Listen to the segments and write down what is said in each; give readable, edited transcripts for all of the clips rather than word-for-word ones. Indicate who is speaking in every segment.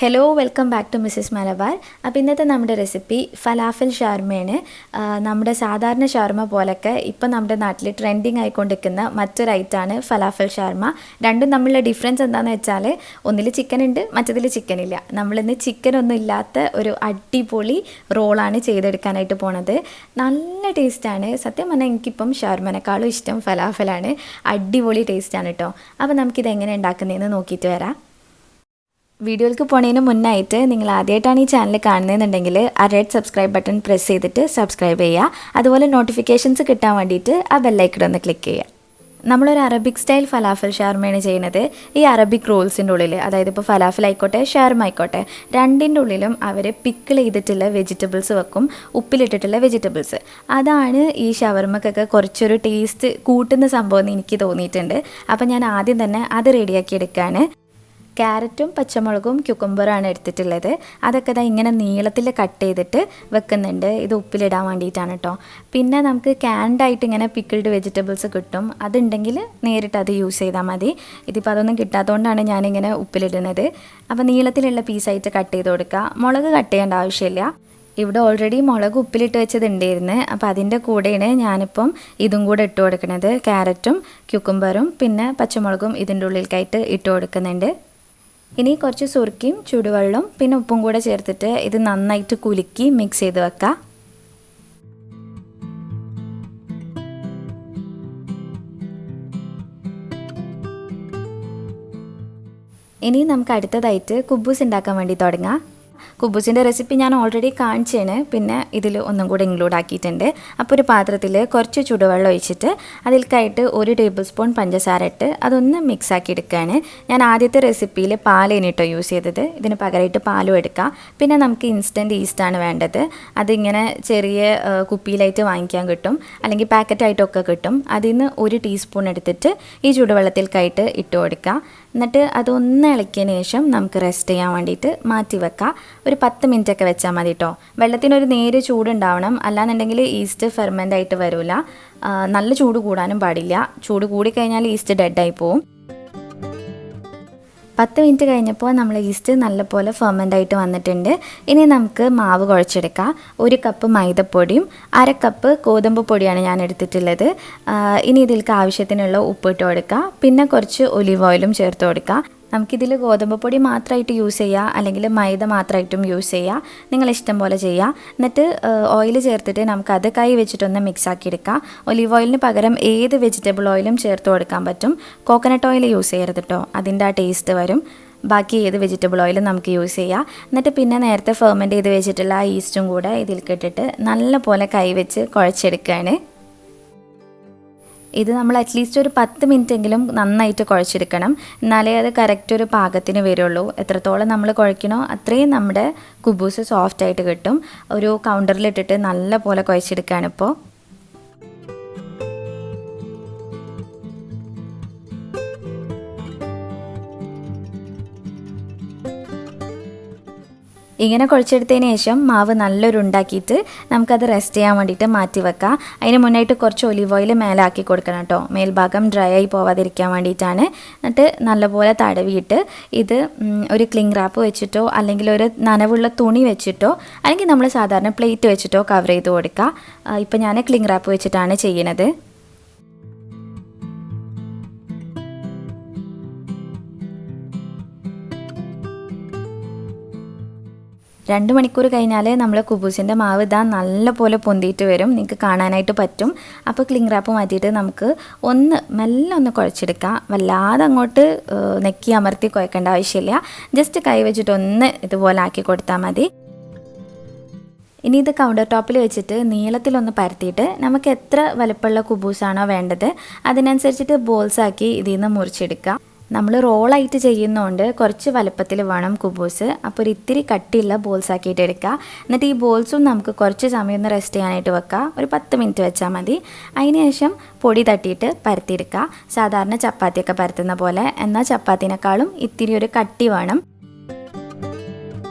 Speaker 1: Hello welcome back to Mrs Malabar. അപ്പോൾ ഇന്നത്തെ നമ്മുടെ റെസിപ്പി ഫലാഫൽ ഷവർമയാണ്. നമ്മുടെ സാധാരണ ഷവർമ പോലൊക്കെ ഇപ്പം നമ്മുടെ നാട്ടിൽ ട്രെൻഡിങ് ആയിക്കൊണ്ടിരിക്കുന്ന മറ്റൊരു ഐറ്റമാണ് ഫലാഫൽ ഷവർമ. രണ്ടും തമ്മിലുള്ള ഡിഫറൻസ് എന്താണെന്ന് വെച്ചാൽ ഒന്നിൽ ചിക്കൻ ഉണ്ട്, മറ്റതിൽ ചിക്കൻ ഇല്ല. നമ്മളിന്ന് ചിക്കനൊന്നും ഇല്ലാത്ത ഒരു അടിപൊളി റോളാണ് ചെയ്തെടുക്കാനായിട്ട് പോണത്. നല്ല ടേസ്റ്റാണ്. സത്യം പറഞ്ഞാൽ എനിക്കിപ്പം ഷവർമനേക്കാളും ഇഷ്ടം ഫലാഫലാണ്. അടിപൊളി ടേസ്റ്റാണ് കേട്ടോ. അപ്പോൾ നമുക്കിത് എങ്ങനെ ഉണ്ടാക്കുന്നതെന്ന് നോക്കിയിട്ട് വരാം. വീഡിയോയിലേക്ക് പോണതിന് മുന്നായിട്ട് നിങ്ങൾ ആദ്യമായിട്ടാണ് ഈ ചാനൽ കാണുന്നതെന്നുണ്ടെങ്കിൽ ആ റെഡ് സബ്സ്ക്രൈബ് ബട്ടൺ പ്രസ് ചെയ്തിട്ട് സബ്സ്ക്രൈബ് ചെയ്യുക. അതുപോലെ നോട്ടിഫിക്കേഷൻസ് കിട്ടാൻ വേണ്ടിയിട്ട് ആ ബെല്ലൈക്കൺ ഒന്ന് ക്ലിക്ക് ചെയ്യുക. നമ്മളൊരു അറബിക് സ്റ്റൈൽ ഫലാഫൽ ഷവർമയാണ് ചെയ്യുന്നത്. ഈ അറബിക് റോൾസിൻ്റെ ഉള്ളിൽ, അതായത് ഇപ്പോൾ ഫലാഫൽ ആയിക്കോട്ടെ ഷവർമ ആയിക്കോട്ടെ, രണ്ടിൻ്റെ ഉള്ളിലും അവർ പിക്കിൾ ചെയ്തിട്ടുള്ള വെജിറ്റബിൾസ് വെക്കും, ഉപ്പിലിട്ടിട്ടുള്ള വെജിറ്റബിൾസ്. അതാണ് ഈ ഷവർമക്കൊക്കെ കുറച്ചൊരു ടേസ്റ്റ് കൂട്ടുന്ന സംഭവം എന്ന് എനിക്ക് തോന്നിയിട്ടുണ്ട്. അപ്പോൾ ഞാൻ ആദ്യം തന്നെ അത് റെഡിയാക്കി എടുക്കുകയാണ്. ക്യാരറ്റും പച്ചമുളകും ക്യുക്കുംബറാണ് എടുത്തിട്ടുള്ളത്. അതൊക്കെ ഇതാ ഇങ്ങനെ നീളത്തിൽ കട്ട് ചെയ്തിട്ട് വെക്കുന്നുണ്ട്. ഇത് ഉപ്പിലിടാൻ വേണ്ടിയിട്ടാണ് കേട്ടോ. പിന്നെ നമുക്ക് ക്യാൻഡായിട്ട് ഇങ്ങനെ പിക്കിൾഡ് വെജിറ്റബിൾസ് കിട്ടും. അതുണ്ടെങ്കിൽ നേരിട്ട് അത് യൂസ് ചെയ്താൽ മതി. ഇതിപ്പോൾ അതൊന്നും കിട്ടാത്തതുകൊണ്ടാണ് ഞാനിങ്ങനെ ഉപ്പിലിടുന്നത്. അപ്പോൾ നീളത്തിലുള്ള പീസായിട്ട് കട്ട് ചെയ്ത് കൊടുക്കുക. മുളക് കട്ട് ചെയ്യേണ്ട ആവശ്യമില്ല. ഇവിടെ ഓൾറെഡി മുളക് ഉപ്പിലിട്ട് വെച്ചതുണ്ടായിരുന്നു. അപ്പോൾ അതിൻ്റെ കൂടെയാണ് ഞാനിപ്പം ഇതും കൂടെ ഇട്ട് കൊടുക്കുന്നത്. ക്യാരറ്റും ക്യുക്കുംബറും പിന്നെ പച്ചമുളകും ഇതിൻ്റെ ഉള്ളിലേക്കായിട്ട് ഇട്ട് കൊടുക്കുന്നുണ്ട്. ഇനി കുറച്ച് സുർക്കയും ചൂടുവെള്ളവും പിന്നെ ഉപ്പും കൂടെ ചേർത്തിട്ട് ഇത് നന്നായിട്ട് കുലുക്കി മിക്സ് ചെയ്ത് വെക്കാം. ഇനി നമുക്ക് അടുത്തതായിട്ട് കുബൂസ് ഉണ്ടാക്കാൻ വേണ്ടി തുടങ്ങാം. കുബൂസിൻ്റെ റെസിപ്പി ഞാൻ ഓൾറെഡി കാണിച്ചാണ്, പിന്നെ ഇതിൽ ഒന്നും കൂടെ ഇൻക്ലൂഡ് ആക്കിയിട്ടുണ്ട്. അപ്പോൾ ഒരു പാത്രത്തിൽ കുറച്ച് ചൂടുവെള്ളം ഒഴിച്ചിട്ട് അതിൽക്കായിട്ട് 1 ടേബിൾ സ്പൂൺ പഞ്ചസാര ഇട്ട് അതൊന്ന് മിക്സ് ആക്കി എടുക്കുകയാണ്. ഞാൻ ആദ്യത്തെ റെസിപ്പിയിൽ പാലാണ് കേട്ടോ യൂസ് ചെയ്തത്. ഇതിന് പകരമായിട്ട് പാലും എടുക്കാം. പിന്നെ നമുക്ക് ഇൻസ്റ്റൻറ്റ് ഈസ്റ്റാണ് വേണ്ടത്. അതിങ്ങനെ ചെറിയ കുപ്പിയിലായിട്ട് വാങ്ങിക്കാൻ കിട്ടും, അല്ലെങ്കിൽ പാക്കറ്റായിട്ടൊക്കെ കിട്ടും. അതിൽ നിന്ന് 1 ടീസ്പൂൺ എടുത്തിട്ട് ഈ ചൂടുവെള്ളത്തിൽക്കായിട്ട് ഇട്ട് കൊടുക്കുക. എന്നിട്ട് അതൊന്ന് ഇളക്കിയതിന് ശേഷം നമുക്ക് റെസ്റ്റ് ചെയ്യാൻ വേണ്ടിയിട്ട് മാറ്റി വെക്കാം. ഒരു 10 മിനിറ്റൊക്കെ വെച്ചാൽ മതി കേട്ടോ. വെള്ളത്തിനൊരു നേരെ ചൂടുണ്ടാവണം, അല്ലാന്നുണ്ടെങ്കിൽ ഈസ്റ്റ് ഫെർമെൻ്റ് ആയിട്ട് വരില്ല. നല്ല ചൂട് കൂടാനും പാടില്ല. ചൂട് കൂടിക്കഴിഞ്ഞാൽ ഈസ്റ്റ് ഡെഡായി പോവും. 10 മിനിറ്റ് കഴിഞ്ഞപ്പോൾ നമ്മൾ ഈസ്റ്റ് നല്ലപോലെ ഫെർമെൻ്റ് ആയിട്ട് വന്നിട്ടുണ്ട്. ഇനി നമുക്ക് മാവ് കുഴച്ചെടുക്കാം. 1 കപ്പ് മൈദപ്പൊടിയും 1/2 കപ്പ് ഗോതമ്പ് പൊടിയാണ് ഞാൻ എടുത്തിട്ടുള്ളത്. ഇനി ഇതിലേക്ക് ആവശ്യത്തിനുള്ള ഉപ്പ് ഇട്ട് കൊടുക്കുക. പിന്നെ കുറച്ച് ഒലിവ് ഓയിലും ചേർത്ത് കൊടുക്കുക. നമുക്കിതിൽ ഗോതമ്പ് പൊടി മാത്രമായിട്ട് യൂസ് ചെയ്യുക, അല്ലെങ്കിൽ മൈദ മാത്രമായിട്ടും യൂസ് ചെയ്യുക. നിങ്ങളിഷ്ടം പോലെ ചെയ്യുക. എന്നിട്ട് ഓയിൽ ചേർത്തിട്ട് നമുക്കത് കൈ വെച്ചിട്ടൊന്ന് മിക്സ് ആക്കി എടുക്കാം. ഒലിവ് ഓയിലിന് പകരം ഏത് വെജിറ്റബിൾ ഓയിലും ചേർത്ത് കൊടുക്കാൻ പറ്റും. കോക്കനട്ട് ഓയിൽ യൂസ് ചെയ്യരുത് കേട്ടോ, അതിൻ്റെ ആ ടേസ്റ്റ് വരും. ബാക്കി ഏത് വെജിറ്റബിൾ ഓയിലും നമുക്ക് യൂസ് ചെയ്യാം. എന്നിട്ട് പിന്നെ നേരത്തെ ഫെർമെൻറ്റ് ചെയ്ത് വെച്ചിട്ടുള്ള ആ ഈസ്റ്റും കൂടെ ഇതിലേക്ക് ഇട്ടിട്ട് നല്ല പോലെ കൈ വെച്ച് കുഴച്ചെടുക്കുകയാണ്. ഇത് നമ്മൾ അറ്റ്ലീസ്റ്റ് ഒരു 10 മിനിറ്റെങ്കിലും നന്നായിട്ട് കുഴച്ചെടുക്കണം. എന്നാലേ അത് കറക്റ്റ് ഒരു പാകത്തിന് വരുള്ളൂ. എത്രത്തോളം നമ്മൾ കുഴക്കണോ അത്രയും നമ്മുടെ കുബൂസ് സോഫ്റ്റായിട്ട് കിട്ടും. ഒരു കൗണ്ടറിലിട്ടിട്ട് നല്ല പോലെ കുഴച്ചെടുക്കുകയാണ് ഇപ്പോൾ. ഇങ്ങനെ കുഴച്ചെടുത്തതിന് ശേഷം മാവ് നല്ലൊരു ഉണ്ടാക്കിയിട്ട് നമുക്കത് റെസ്റ്റ് ചെയ്യാൻ വേണ്ടിയിട്ട് മാറ്റി വെക്കാം. അതിന് മുന്നായിട്ട് കുറച്ച് ഒലിവ് ഓയിൽ മേലാക്കി കൊടുക്കണം കേട്ടോ. മേൽഭാഗം ഡ്രൈ ആയി പോവാതിരിക്കാൻ വേണ്ടിയിട്ടാണ്. എന്നിട്ട് നല്ലപോലെ തടവിയിട്ട് ഇത് ഒരു ക്ലിംഗ് റാപ്പ് വെച്ചിട്ടോ അല്ലെങ്കിൽ ഒരു നനവുള്ള തുണി വെച്ചിട്ടോ അല്ലെങ്കിൽ നമ്മൾ സാധാരണ പ്ലേറ്റ് വെച്ചിട്ടോ കവർ ചെയ്ത് കൊടുക്കുക. ഇപ്പം ഞാൻ ക്ലിംഗ് റാപ്പ് വെച്ചിട്ടാണ് ചെയ്യുന്നത്. 2 മണിക്കൂർ കഴിഞ്ഞാൽ നമ്മൾ കുബൂസിൻ്റെ മാവ് ഇതാ നല്ല പോലെ പൊന്തിയിട്ട് വരും. നിങ്ങൾക്ക് കാണാനായിട്ട് പറ്റും. അപ്പോൾ ക്ലിംഗ് റാപ്പ് മാറ്റിയിട്ട് നമുക്ക് മെല്ലെ ഒന്ന് കുഴച്ചെടുക്കാം. വല്ലാതെ അങ്ങോട്ട് നെക്കി അമർത്തി കുഴക്കേണ്ട ആവശ്യമില്ല. ജസ്റ്റ് കൈ വെച്ചിട്ട് ഇതുപോലെ ആക്കി കൊടുത്താൽ മതി. ഇനി ഇത് കൗണ്ടർ ടോപ്പിൽ വെച്ചിട്ട് നീളത്തിലൊന്ന് പരത്തിയിട്ട് നമുക്ക് എത്ര വലുപ്പമുള്ള കുബൂസാണോ വേണ്ടത് അതിനനുസരിച്ചിട്ട് ബോൾസാക്കി ഇതിൽ നിന്ന് മുറിച്ചെടുക്കാം. നമ്മൾ റോളായിട്ട് ചെയ്യുന്നതുകൊണ്ട് കുറച്ച് വലുപ്പത്തിൽ വേണം കുബൂസ്. അപ്പോൾ ഒരു ഇത്തിരി കട്ടിയുള്ള ബോൾസ് ആക്കിയിട്ട് എടുക്കുക. എന്നിട്ട് ഈ ബോൾസും നമുക്ക് കുറച്ച് സമയം ഒന്ന് റെസ്റ്റ് ചെയ്യാനായിട്ട് വെക്കുക. ഒരു 10 മിനിറ്റ് വെച്ചാൽ മതി. അതിന് ശേഷം പൊടി തട്ടിയിട്ട് പരത്തിയെടുക്കുക. സാധാരണ ചപ്പാത്തിയൊക്കെ പരത്തുന്ന പോലെ, എന്നാൽ ചപ്പാത്തിനേക്കാളും ഇത്തിരി ഒരു കട്ടി വേണം.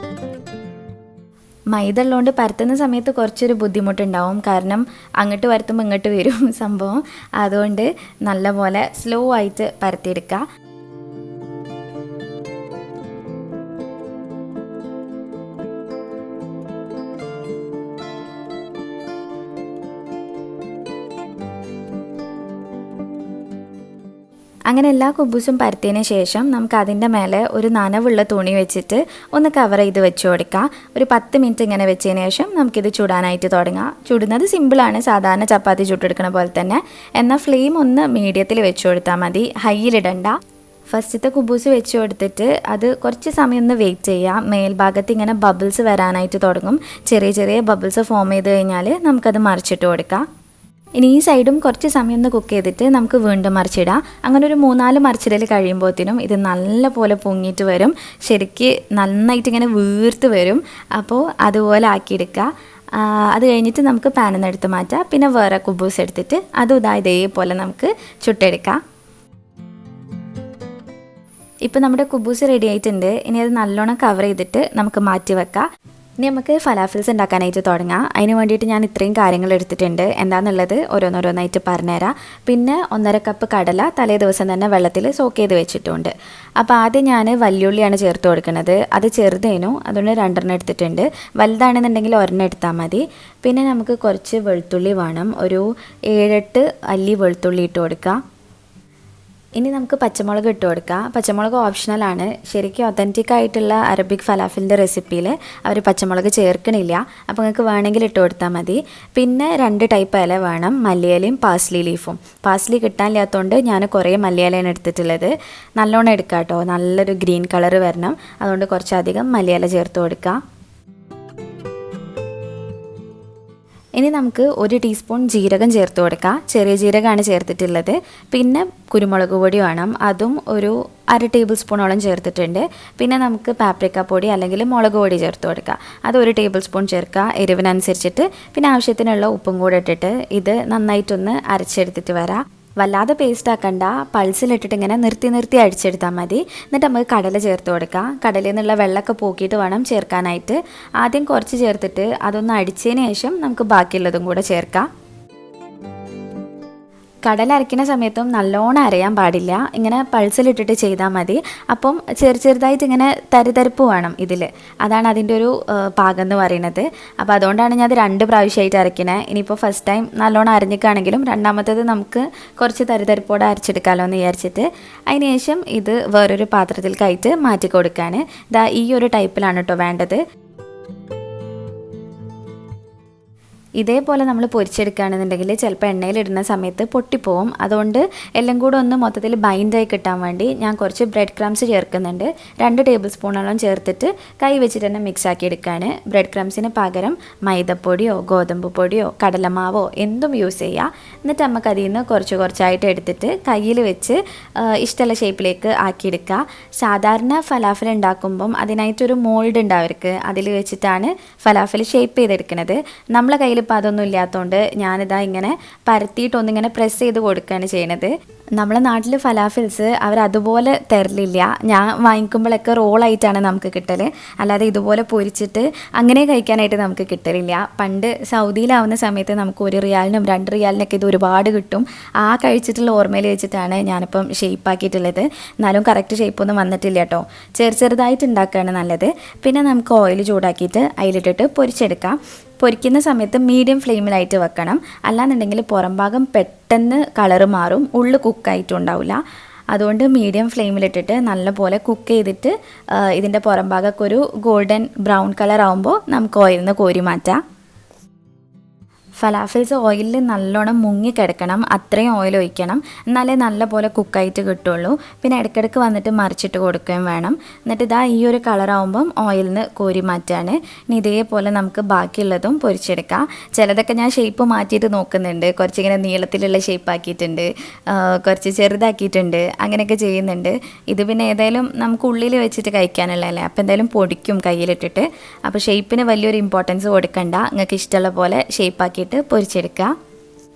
Speaker 1: മൈദ ഉള്ളതുകൊണ്ട് പരത്തുന്ന സമയത്ത് കുറച്ചൊരു ബുദ്ധിമുട്ടുണ്ടാവും. കാരണം അങ്ങോട്ട് പരത്തുമ്പോൾ ഇങ്ങോട്ട് വരും സംഭവം. അതുകൊണ്ട് നല്ലപോലെ സ്ലോ ആയിട്ട് പരത്തിയെടുക്കുക. അങ്ങനെ എല്ലാ കുബൂസും പരത്തിയതിന് ശേഷം നമുക്ക് അതിൻ്റെ മേലെ ഒരു നനവുള്ള തുണി വെച്ചിട്ട് ഒന്ന് കവർ ചെയ്ത് വെച്ച് കൊടുക്കാം. ഒരു 10 മിനിറ്റ് ഇങ്ങനെ വെച്ചതിന് ശേഷം നമുക്കിത് ചുടാനായിട്ട് തുടങ്ങാം. ചുടുന്നത് സിമ്പിളാണ്, സാധാരണ ചപ്പാത്തി ചുട്ടെടുക്കുന്ന പോലെ തന്നെ. എന്നാൽ ഫ്ലെയിം ഒന്ന് മീഡിയത്തിൽ വെച്ച് കൊടുത്താൽ മതി, ഹൈയിലിടണ്ട. ഫസ്റ്റത്തെ കുബൂസ് വെച്ച് കൊടുത്തിട്ട് അത് കുറച്ച് സമയം ഒന്ന് വെയിറ്റ് ചെയ്യാം. മേൽഭാഗത്ത് ഇങ്ങനെ ബബിൾസ് വരാനായിട്ട് തുടങ്ങും. ചെറിയ ചെറിയ ബബിൾസ് ഫോം ചെയ്ത് കഴിഞ്ഞാൽ നമുക്കത് മറിച്ചിട്ട് കൊടുക്കാം. ഇനി ഈ സൈഡും കുറച്ച് സമയം ഒന്ന് കുക്ക് ചെയ്തിട്ട് നമുക്ക് വീണ്ടും മറിച്ചിടാം. അങ്ങനെ ഒരു 3-4 മറിച്ചിടൽ കഴിയുമ്പോഴത്തേനും ഇത് നല്ല പോലെ പൊങ്ങിയിട്ട് വരും. ശരിക്ക് നന്നായിട്ട് ഇങ്ങനെ വീർത്ത് വരും. അപ്പോൾ അതുപോലെ ആക്കിയെടുക്കുക. അത് കഴിഞ്ഞിട്ട് നമുക്ക് പാനിൽ നിന്ന് എടുത്ത് മാറ്റാം. പിന്നെ വേറെ കുബൂസ് എടുത്തിട്ട് അതും ഇതേപോലെ നമുക്ക് ചുട്ടെടുക്കാം. ഇപ്പോൾ നമ്മുടെ കുബൂസ് റെഡി ആയിട്ടുണ്ട്. ഇനി അത് നല്ലോണം കവർ ചെയ്തിട്ട് നമുക്ക് മാറ്റി വെക്കാം. ഇനി നമുക്ക് ഫലാഫിൽസ് ഉണ്ടാക്കാനായിട്ട് തുടങ്ങാം. അതിന് വേണ്ടിയിട്ട് ഞാൻ ഇത്രയും കാര്യങ്ങൾ എടുത്തിട്ടുണ്ട്. എന്താണെന്നുള്ളത് ഓരോന്നോരോന്നായിട്ട് പറഞ്ഞുതരാം. പിന്നെ 1.5 കപ്പ് കടല തലേ ദിവസം തന്നെ വെള്ളത്തിൽ സോക്ക് ചെയ്ത് വെച്ചിട്ടുണ്ട്. അപ്പോൾ ആദ്യം ഞാൻ വല്യുള്ളിയാണ് ചേർത്ത് കൊടുക്കുന്നത്. അത് ചെറുതേനു, അതുകൊണ്ട് 2 എടുത്തിട്ടുണ്ട്. വലുതാണെന്നുണ്ടെങ്കിൽ 1 എടുത്താൽ മതി. പിന്നെ നമുക്ക് കുറച്ച് വെളുത്തുള്ളി വേണം. ഒരു 7-8 അല്ലി വെളുത്തുള്ളി ഇട്ട് കൊടുക്കാം. ഇനി നമുക്ക് പച്ചമുളക് ഇട്ട് കൊടുക്കാം. പച്ചമുളക് ഓപ്ഷണലാണ്. ശരിക്കും ഒതൻറ്റിക് ആയിട്ടുള്ള അറബിക് ഫലാഫിലിൻ്റെ റെസിപ്പിയിൽ അവർ പച്ചമുളക് ചേർക്കണില്ല. അപ്പോൾ നിങ്ങൾക്ക് വേണമെങ്കിൽ ഇട്ട് കൊടുത്താൽ മതി. പിന്നെ 2 ടൈപ്പ് ഇല വേണം, മല്ലിയിലയും പാസ്ലി ലീഫും. പാസ്ലി കിട്ടാനില്ലാത്തതുകൊണ്ട് ഞാൻ കുറേ മല്ലിയിലയാണ് എടുത്തിട്ടുള്ളത്. നല്ലോണം എടുക്കാം കേട്ടോ, നല്ലൊരു ഗ്രീൻ കളർ വരണം. അതുകൊണ്ട് കുറച്ചധികം മല്ലിയില ചേർത്ത് കൊടുക്കാം. ഇനി നമുക്ക് 1 ടീസ്പൂൺ ജീരകം ചേർത്ത് കൊടുക്കാം. ചെറിയ ജീരകമാണ് ചേർത്തിട്ടുള്ളത്. പിന്നെ കുരുമുളക് പൊടി വേണം, അതും ഒരു 1/2 ടേബിൾ സ്പൂണോളം ചേർത്തിട്ടുണ്ട്. പിന്നെ നമുക്ക് പാപ്രിക്ക പൊടി അല്ലെങ്കിൽ മുളക് പൊടി ചേർത്ത് കൊടുക്കാം. അത് 1 ടേബിൾ സ്പൂൺ ചേർക്കുക, എരിവിനനുസരിച്ചിട്ട്. പിന്നെ ആവശ്യത്തിനുള്ള ഉപ്പും കൂടെ ഇട്ടിട്ട് ഇത് നന്നായിട്ടൊന്ന് അരച്ചെടുത്തിട്ട് വരാം. വല്ലാതെ പേസ്റ്റ് ആക്കണ്ട, പൾസിലിട്ടിട്ട് ഇങ്ങനെ നിർത്തി അടിച്ചെടുത്താൽ മതി. എന്നിട്ട് നമുക്ക് കടല ചേർത്ത് കൊടുക്കാം. കടലയിൽ നിന്നുള്ള വെള്ളമൊക്കെ പോക്കിയിട്ട് വേണം ചേർക്കാനായിട്ട്. ആദ്യം കുറച്ച് ചേർത്തിട്ട് അതൊന്ന് അടിച്ചതിന് ശേഷം നമുക്ക് ബാക്കിയുള്ളതും കൂടെ ചേർക്കാം. കടല അരയ്ക്കുന്ന സമയത്തും നല്ലോണം അരയാൻ പാടില്ല, ഇങ്ങനെ പൾസിലിട്ടിട്ട് ചെയ്താൽ മതി. അപ്പം ചെറുതായിട്ട് ഇങ്ങനെ തരിതരിപ്പ് വേണം ഇതിൽ. അതാണ് അതിൻ്റെ ഒരു പാകം എന്ന് പറയുന്നത്. അപ്പോൾ അതുകൊണ്ടാണ് ഞാൻ അത് 2 പ്രാവശ്യമായിട്ട് അരയ്ക്കുന്നത്. ഇനിയിപ്പോൾ ഫസ്റ്റ് ടൈം നല്ലോണം അരഞ്ഞിക്കാണെങ്കിലും രണ്ടാമത്തേത് നമുക്ക് കുറച്ച് തരിതരിപ്പോടെ അരച്ചെടുക്കാമല്ലോ എന്ന് വിചാരിച്ചിട്ട് അതിനുശേഷം ഇത് വേറൊരു പാത്രത്തിലേക്കായിട്ട് മാറ്റി കൊടുക്കുകയാണ്. ഈ ഒരു ടൈപ്പിലാണ് കേട്ടോ വേണ്ടത്. ഇതേപോലെ നമ്മൾ പൊരിച്ചെടുക്കുകയാണെന്നുണ്ടെങ്കിൽ ചിലപ്പോൾ എണ്ണയിലിടുന്ന സമയത്ത് പൊട്ടിപ്പോവും. അതുകൊണ്ട് എല്ലാം കൂടെ ഒന്ന് മൊത്തത്തിൽ ബൈൻഡായി കിട്ടാൻ വേണ്ടി ഞാൻ കുറച്ച് ബ്രെഡ് ക്രംസ് ചേർക്കുന്നുണ്ട്. 2 ടേബിൾ സ്പൂണോളം ചേർത്തിട്ട് കൈ വെച്ചിട്ട് തന്നെ മിക്സ് ആക്കി എടുക്കുകയാണ്. ബ്രെഡ് ക്രംസിന് പകരം മൈദപ്പൊടിയോ ഗോതമ്പ് പൊടിയോ കടലമാവോ എന്തും യൂസ് ചെയ്യുക. എന്നിട്ട് നമുക്ക് അതിൽ നിന്ന് കുറച്ചായിട്ട് എടുത്തിട്ട് കയ്യിൽ വെച്ച് ഇഷ്ടമുള്ള ഷേപ്പിലേക്ക് ആക്കിയെടുക്കുക. സാധാരണ ഫലാഫൽ ഉണ്ടാക്കുമ്പം അതിനായിട്ടൊരു മോൾഡ് ഉണ്ട് അവർക്ക്, അതിൽ വെച്ചിട്ടാണ് ഫലാഫൽ ഷേപ്പ് ചെയ്തെടുക്കുന്നത്. നമ്മളെ കയ്യിൽ ഇപ്പോൾ അതൊന്നും ഇല്ലാത്തതുകൊണ്ട് ഞാനിതാ ഇങ്ങനെ പരത്തിയിട്ടൊന്നിങ്ങനെ പ്രസ് ചെയ്ത് കൊടുക്കുകയാണ് ചെയ്യണത്. നമ്മളെ നാട്ടിൽ ഫലാഫിൽസ് അവരതുപോലെ തരലില്ല. ഞാൻ വാങ്ങിക്കുമ്പോഴൊക്കെ റോളായിട്ടാണ് നമുക്ക് കിട്ടൽ, അല്ലാതെ ഇതുപോലെ പൊരിച്ചിട്ട് അങ്ങനെ കഴിക്കാനായിട്ട് നമുക്ക് കിട്ടലില്ല. പണ്ട് സൗദിയിലാവുന്ന സമയത്ത് നമുക്ക് 1 റിയാലിനും 2 റിയാലിനൊക്കെ ഇത് ഒരുപാട് കിട്ടും. ആ കഴിച്ചിട്ടുള്ള ഓർമ്മയിൽ വെച്ചിട്ടാണ് ഞാനിപ്പം ഷേപ്പാക്കിയിട്ടുള്ളത്. എന്നാലും കറക്റ്റ് ഷേപ്പൊന്നും വന്നിട്ടില്ല കേട്ടോ. ചെറുതായിട്ട് ഉണ്ടാക്കുകയാണ് നല്ലത്. പിന്നെ നമുക്ക് ഓയിൽ ചൂടാക്കിയിട്ട് അതിലിട്ടിട്ട് പൊരിച്ചെടുക്കാം. പൊരിക്കുന്ന സമയത്ത് മീഡിയം ഫ്ലെയിമിലായിട്ട് വെക്കണം, അല്ലാന്നുണ്ടെങ്കിൽ പുറം ഭാഗം പെട്ടെന്ന് കളറ് മാറും, ഉള്ളു കുക്കായിട്ടുണ്ടാവില്ല. അതുകൊണ്ട് മീഡിയം ഫ്ലെയിമിലിട്ടിട്ട് നല്ലപോലെ കുക്ക് ചെയ്തിട്ട് ഇതിൻ്റെ പുറം ഭാഗമൊക്കെ ഒരു ഗോൾഡൻ ബ്രൗൺ കളർ ആകുമ്പോൾ നമുക്ക് ഓയിലിൽ നിന്ന് കോരി മാറ്റാം. ഫലാഫിൽസ് ഓയിലിൽ നല്ലോണം മുങ്ങിക്കിടക്കണം, അത്രയും ഓയിൽ ഒഴിക്കണം, എന്നാലേ നല്ല പോലെ കുക്കായിട്ട് കിട്ടുള്ളൂ. പിന്നെ ഇടയ്ക്കിടയ്ക്ക് വന്നിട്ട് മറിച്ചിട്ട് കൊടുക്കുകയും വേണം. എന്നിട്ട് ഈ ഒരു കളറാകുമ്പം ഓയിലിൽ നിന്ന് കോരി മാറ്റാണ്. ഇനി ഇതേപോലെ നമുക്ക് ബാക്കിയുള്ളതും പൊരിച്ചെടുക്കാം. ചിലതൊക്കെ ഞാൻ ഷേപ്പ് മാറ്റിയിട്ട് നോക്കുന്നുണ്ട്, കുറച്ചിങ്ങനെ നീളത്തിലുള്ള ഷേപ്പ് ആക്കിയിട്ടുണ്ട്, കുറച്ച് ചെറുതാക്കിയിട്ടുണ്ട്, അങ്ങനെയൊക്കെ ചെയ്യുന്നുണ്ട്. ഇത് പിന്നെ ഏതായാലും നമുക്ക് ഉള്ളിൽ വെച്ചിട്ട് കഴിക്കാനുള്ളതല്ലേ, അപ്പോൾ എന്തായാലും പൊടിക്കും കയ്യിലിട്ടിട്ട്. അപ്പോൾ ഷേപ്പിന് വലിയൊരു ഇമ്പോർട്ടൻസ് കൊടുക്കണ്ട, നിങ്ങൾക്ക് ഇഷ്ടമുള്ള പോലെ ഷേപ്പാക്കി പൊരിച്ചെടുക്കുക.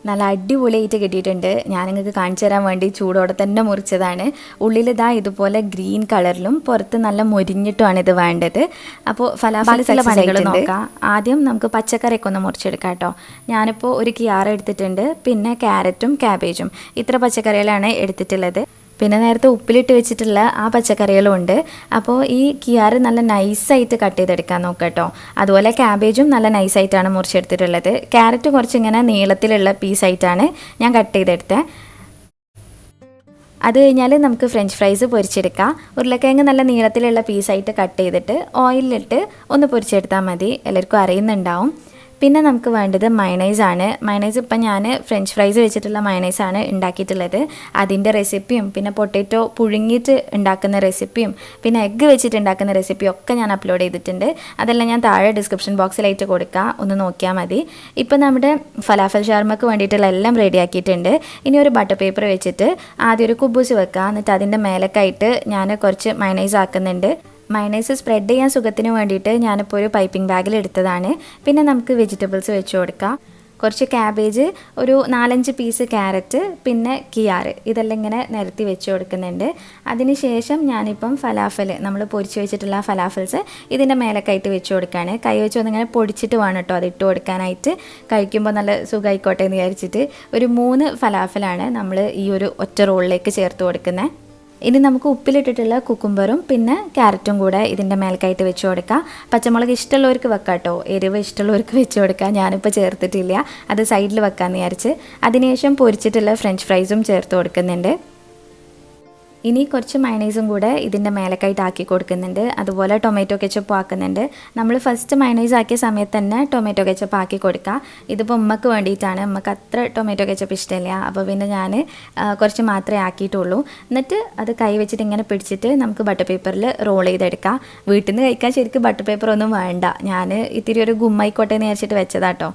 Speaker 1: നല്ല അടിപൊളിയായിട്ട് കിട്ടിയിട്ടുണ്ട്. ഞാൻ നിങ്ങൾക്ക് കാണിച്ചു തരാൻ വേണ്ടി ചൂടോടെ തന്നെ മുറിച്ചതാണ്. ഉള്ളിൽ ഇതുപോലെ ഗ്രീൻ കളറിലും പുറത്ത് നല്ല മൊരിഞ്ഞിട്ടുമാണ് ഇത് വേണ്ടത്. അപ്പോൾ ഫലാഫിൽ ചില പണികൾ നോക്കാം. ആദ്യം നമുക്ക് പച്ചക്കറിയൊക്കെ ഒന്ന് മുറിച്ചെടുക്കാം കേട്ടോ. ഞാനിപ്പോൾ ഒരു കിയാർ എടുത്തിട്ടുണ്ട്, പിന്നെ ക്യാരറ്റും ക്യാബേജും, ഇത്ര പച്ചക്കറികളാണ് എടുത്തിട്ടുള്ളത്. പിന്നെ നേരത്തെ ഉപ്പിലിട്ട് വെച്ചിട്ടുള്ള ആ പച്ചക്കറികളും ഉണ്ട്. അപ്പോൾ ഈ കിയാർ നല്ല നൈസായിട്ട് കട്ട് ചെയ്തെടുക്കാൻ നോക്കാം കേട്ടോ. അതുപോലെ ക്യാബേജും നല്ല നൈസായിട്ടാണ് മുറിച്ചെടുത്തിട്ടുള്ളത്. ക്യാരറ്റ് കുറച്ചിങ്ങനെ നീളത്തിലുള്ള പീസായിട്ടാണ് ഞാൻ കട്ട് ചെയ്തെടുത്തത്. അത് കഴിഞ്ഞാൽ നമുക്ക് ഫ്രഞ്ച് ഫ്രൈസ് പൊരിച്ചെടുക്കാം. ഉരുളക്കിഴങ്ങ് നല്ല നീളത്തിലുള്ള പീസായിട്ട് കട്ട് ചെയ്തിട്ട് ഓയിലിട്ട് ഒന്ന് പൊരിച്ചെടുത്താൽ മതി. എല്ലാവർക്കും അറിയുന്നുണ്ടാവും. പിന്നെ നമുക്ക് വേണ്ടത് മയണൈസാണ്. മയണൈസ് ഇപ്പം ഞാൻ ഫ്രഞ്ച് ഫ്രൈസ് വെച്ചിട്ടുള്ള മയണൈസാണ് ഉണ്ടാക്കിയിട്ടുള്ളത്. അതിൻ്റെ റെസിപ്പിയും പിന്നെ പൊട്ടാറ്റോ പുഴുങ്ങിയിട്ട് ഉണ്ടാക്കുന്ന റെസിപ്പിയും പിന്നെ എഗ്ഗ് വെച്ചിട്ട് ഉണ്ടാക്കുന്ന റെസിപ്പിയും ഒക്കെ ഞാൻ അപ്ലോഡ് ചെയ്തിട്ടുണ്ട്. അതെല്ലാം ഞാൻ താഴെ ഡിസ്ക്രിപ്ഷൻ ബോക്സിലായിട്ട് കൊടുക്കാം, ഒന്ന് നോക്കിയാൽ മതി. ഇപ്പം നമ്മുടെ ഫലാഫൽ ഷവർമക്ക് വേണ്ടിയിട്ടുള്ള എല്ലാം റെഡിയാക്കിയിട്ടുണ്ട്. ഇനി ഒരു ബട്ടർ പേപ്പർ വെച്ചിട്ട് ആദ്യം ഒരു കുബൂസ് വെക്കുക. എന്നിട്ട് അതിൻ്റെ മേലേക്കായിട്ട് ഞാൻ കുറച്ച് മയണൈസ് ആക്കുന്നുണ്ട്. മയണൈസ് സ്പ്രെഡ് ചെയ്യാൻ സുഖത്തിന് വേണ്ടിയിട്ട് ഞാനിപ്പോൾ ഒരു പൈപ്പിംഗ് ബാഗിൽ എടുത്തതാണ്. പിന്നെ നമുക്ക് വെജിറ്റബിൾസ് വെച്ച് കൊടുക്കാം. കുറച്ച് ക്യാബേജ്, ഒരു 4-5 പീസ് ക്യാരറ്റ്, പിന്നെ കിയാറ്, ഇതെല്ലാം ഇങ്ങനെ നിരത്തി വെച്ച് കൊടുക്കുന്നുണ്ട്. അതിന് ശേഷം ഞാനിപ്പം ഫലാഫൽ നമ്മൾ പൊരിച്ച് വെച്ചിട്ടുള്ള ഫലാഫൽസ് ഇതിൻ്റെ മേലക്കായിട്ട് വെച്ച് കൊടുക്കുകയാണ്. കൈ വെച്ച് ഒന്നിങ്ങനെ പൊടിച്ചിട്ട് വേണം കേട്ടോ അത് ഇട്ട് കൊടുക്കാനായിട്ട്. കഴിക്കുമ്പോൾ നല്ല സുഖമായിക്കോട്ടെ എന്ന് വിചാരിച്ചിട്ട് ഒരു 3 ഫലാഫലാണ് നമ്മൾ ഈ ഒരു ഒറ്റ റോളിലേക്ക് ചേർത്ത് കൊടുക്കുന്നത്. ഇനി നമുക്ക് ഉപ്പിലിട്ടിട്ടുള്ള കുക്കുംബറും പിന്നെ ക്യാരറ്റും കൂടെ ഇതിൻ്റെ മേൽക്കായിട്ട് വെച്ച് കൊടുക്കാം. പച്ചമുളക് ഇഷ്ടമുള്ളവർക്ക് വെക്കാം കേട്ടോ, എരിവ് ഇഷ്ടമുള്ളവർക്ക് വെച്ച് കൊടുക്കാം. ഞാനിപ്പോൾ ചേർത്തിട്ടില്ല, അത് സൈഡിൽ വെക്കാമെന്ന് വിചാരിച്ച്. അതിനുശേഷം പൊരിച്ചിട്ടുള്ള ഫ്രഞ്ച് ഫ്രൈസും ചേർത്ത് കൊടുക്കുന്നുണ്ട്. ഇനി കുറച്ച് മയണൈസും കൂടെ ഇതിൻ്റെ മേലക്കായിട്ട് ആക്കി കൊടുക്കുന്നുണ്ട്. അതുപോലെ ടൊമാറ്റോ കെച്ചപ്പ് ആക്കുന്നുണ്ട്. നമ്മൾ ഫസ്റ്റ് മയണൈസ് ആക്കിയ സമയത്ത് തന്നെ ടൊമാറ്റോ കെച്ചപ്പ് ആക്കി കൊടുക്കുക. ഇതിപ്പോൾ ഉമ്മക്ക് വേണ്ടിയിട്ടാണ്, ഉമ്മക്ക് അത്ര ടൊമാറ്റോ കെച്ചപ്പ് ഇഷ്ടമില്ല. അപ്പോൾ പിന്നെ ഞാൻ കുറച്ച് മാത്രമേ ആക്കിയിട്ടുള്ളൂ. എന്നിട്ട് അത് കൈ വെച്ചിട്ട് ഇങ്ങനെ പിടിച്ചിട്ട് നമുക്ക് ബട്ടർ പേപ്പറിൽ റോൾ ചെയ്തെടുക്കാം. വീട്ടിൽ നിന്ന് കഴിക്കാൻ ശരിക്കും ബട്ടർ പേപ്പർ ഒന്നും വേണ്ട, ഞാൻ ഇത്തിരി ഒരു ഗുമ്മായിക്കോട്ടെ എന്ന് വിചാരിച്ചിട്ട് വെച്ചതാട്ടോ.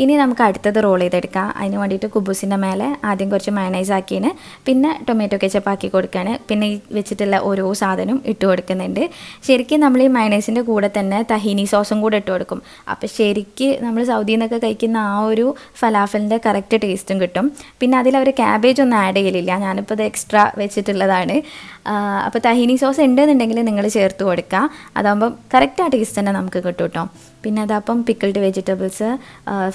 Speaker 1: ഇനി നമുക്ക് അടുത്തത് റോൾ ചെയ്തെടുക്കാം. അതിന് വേണ്ടിയിട്ട് കുബൂസിൻ്റെ മേലെ ആദ്യം കുറച്ച് മയണൈസ് ആക്കിയാണ്, പിന്നെ ടൊമാറ്റോ കെച്ചപ്പ് ആക്കി കൊടുക്കുകയാണ്. പിന്നെ ഈ വെച്ചിട്ടുള്ള ഓരോ സാധനവും ഇട്ട് കൊടുക്കുന്നുണ്ട്. ശരിക്കും നമ്മൾ ഈ മയണൈസിൻ്റെ കൂടെ തന്നെ തഹീനി സോസും കൂടെ ഇട്ട് കൊടുക്കും. അപ്പോൾ ശരിക്കും നമ്മൾ സൗദിയിൽ നിന്നൊക്കെ കഴിക്കുന്ന ആ ഒരു ഫലാഫലിൻ്റെ കറക്റ്റ് ടേസ്റ്റും കിട്ടും. പിന്നെ അതിലവർ ക്യാബേജ് ഒന്നും ആഡ് ചെയ്യലില്ല, ഞാനിപ്പോൾ ഇത് എക്സ്ട്രാ വെച്ചിട്ടുള്ളതാണ്. അപ്പോൾ തഹീനി സോസ് ഉണ്ടെന്നുണ്ടെങ്കിൽ നിങ്ങൾ ചേർത്ത് കൊടുക്കുക, അതാകുമ്പം കറക്റ്റ് ആ ടേസ്റ്റ് തന്നെ നമുക്ക് കിട്ടും കേട്ടോ. പിന്നെ അതപ്പം പിക്കിൾഡ് വെജിറ്റബിൾസ്,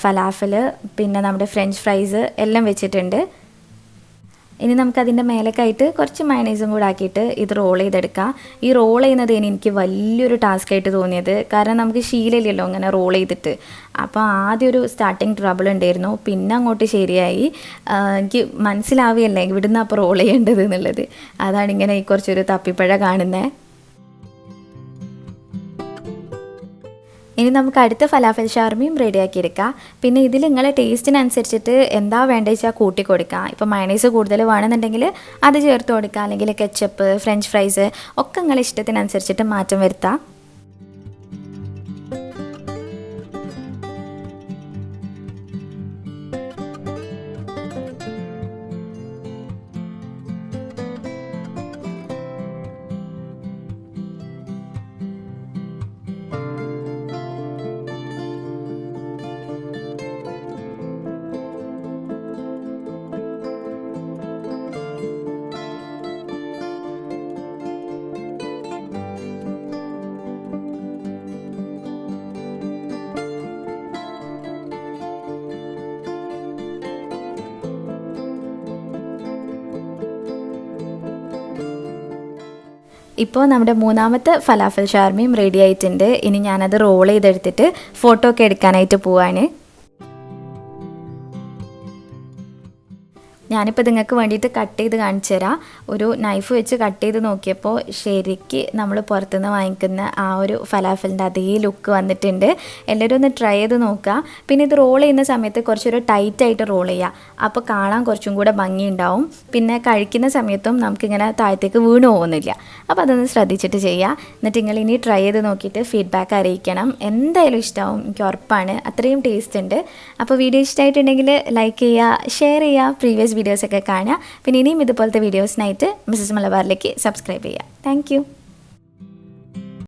Speaker 1: ഫലാഫൽ, പിന്നെ നമ്മുടെ ഫ്രഞ്ച് ഫ്രൈസ് എല്ലാം വെച്ചിട്ടുണ്ട്. ഇനി നമുക്കതിൻ്റെ മേലേക്കായിട്ട് കുറച്ച് മയണൈസും കൂടെ ആക്കിയിട്ട് ഇത് റോൾ ചെയ്തെടുക്കാം. ഈ റോൾ ചെയ്യുന്നത് എനിക്ക് വലിയൊരു ടാസ്ക് ആയിട്ട് തോന്നിയത്, കാരണം നമുക്ക് ശീലമില്ലല്ലോ ഇങ്ങനെ റോൾ ചെയ്തിട്ട്. അപ്പോൾ ആദ്യം ഒരു സ്റ്റാർട്ടിങ് ട്രബിൾ ഉണ്ടായിരുന്നു, പിന്നെ അങ്ങോട്ട് ശരിയായി. എനിക്ക് മനസ്സിലാവുകയല്ലേ ഇവിടുന്ന് അപ്പോൾ റോൾ ചെയ്യേണ്ടത് എന്നുള്ളത്. അതാണ് ഇങ്ങനെ ഈ കുറച്ചൊരു തപ്പിപ്പഴ കാണുന്നത്. ഇനി നമുക്ക് അടുത്ത ഫലാഫൽ ഷവർമയും റെഡിയാക്കി എടുക്കാം. പിന്നെ ഇതിൽ നിങ്ങളെ ടേസ്റ്റിനനുസരിച്ചിട്ട് എന്താ വേണ്ടത് വെച്ചാൽ കൂട്ടി കൊടുക്കുക. ഇപ്പോൾ മയണൈസ് കൂടുതൽ വേണമെന്നുണ്ടെങ്കിൽ അത് ചേർത്ത് കൊടുക്കുക, അല്ലെങ്കിൽ കെച്ചപ്പ്, ഫ്രഞ്ച് ഫ്രൈസ് ഒക്കെ നിങ്ങളെ ഇഷ്ടത്തിനനുസരിച്ചിട്ട് മാറ്റം വരുത്താം. ഇപ്പോൾ നമ്മുടെ മൂന്നാമത്തെ ഫലാഫൽ ഷവർമയും റെഡി ആയിട്ടുണ്ട്. ഇനി ഞാനത് റോൾ ചെയ്തെടുത്തിട്ട് ഫോട്ടോ ഒക്കെ എടുക്കാനായിട്ട് പോവാണ്. ഞാനിപ്പോൾ നിങ്ങൾക്ക് വേണ്ടിയിട്ട് കട്ട് ചെയ്ത് കാണിച്ചു തരാം. ഒരു നൈഫ് വെച്ച് കട്ട് ചെയ്ത് നോക്കിയപ്പോൾ ശരിക്ക് നമ്മൾ പുറത്തുനിന്ന് വാങ്ങിക്കുന്ന ആ ഒരു ഫലാഫലിൻ്റെ അതേ ലുക്ക് വന്നിട്ടുണ്ട്. എല്ലാവരും ഒന്ന് ട്രൈ ചെയ്ത് നോക്കുക. പിന്നെ ഇത് റോൾ ചെയ്യുന്ന സമയത്ത് കുറച്ചൊരു ടൈറ്റായിട്ട് റോൾ ചെയ്യുക, അപ്പോൾ കാണാൻ കുറച്ചും കൂടെ ഭംഗിയുണ്ടാവും. പിന്നെ കഴിക്കുന്ന സമയത്തും നമുക്കിങ്ങനെ താഴത്തേക്ക് വീണു പോകുന്നില്ല. അപ്പോൾ അതൊന്ന് ശ്രദ്ധിച്ചിട്ട് ചെയ്യുക. എന്നിട്ട് നിങ്ങൾ ഇനി ട്രൈ ചെയ്ത് നോക്കിയിട്ട് ഫീഡ്ബാക്ക് അറിയിക്കണം. എന്തായാലും ഇഷ്ടമാവും, എനിക്ക് ഉറപ്പാണ്. അത്രയും ടേസ്റ്റ് ഉണ്ട്. അപ്പോൾ വീഡിയോ ഇഷ്ടമായിട്ടുണ്ടെങ്കിൽ ലൈക്ക് ചെയ്യുക, ഷെയർ ചെയ്യുക, പ്രീവിയസ് വീഡിയോസൊക്കെ കാണുക. പിന്നെ ഇനിയും ഇതുപോലത്തെ വീഡിയോസിനായിട്ട് മിസ്സസ് മലബാറിലേക്ക് സബ്സ്ക്രൈബ് ചെയ്യുക. താങ്ക്